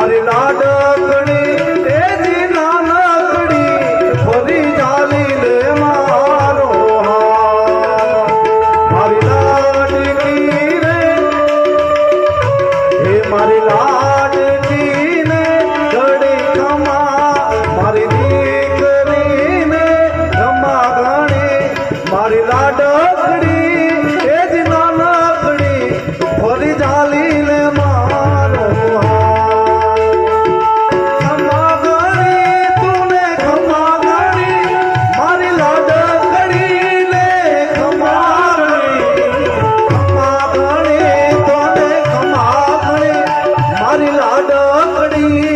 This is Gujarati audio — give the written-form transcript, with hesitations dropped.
મારી લાડકડી એની નાનકડી ફરી ચાલી લે મારો હાથ. મારી લાડકી રે હે મારી લાડકી ને ઘડી ખમા મારી દીકરીને ખમા ઘણી મારી લાડકડી એ જ નાનકડી ફરી ચાલી લે મારો હાથ. ખમા ઘણી તુને ખમા ઘણી મારી લાડકડી લે ખમા ઘણી. ખમા ઘણી તોને ખમા ઘણી મારી લાડકડી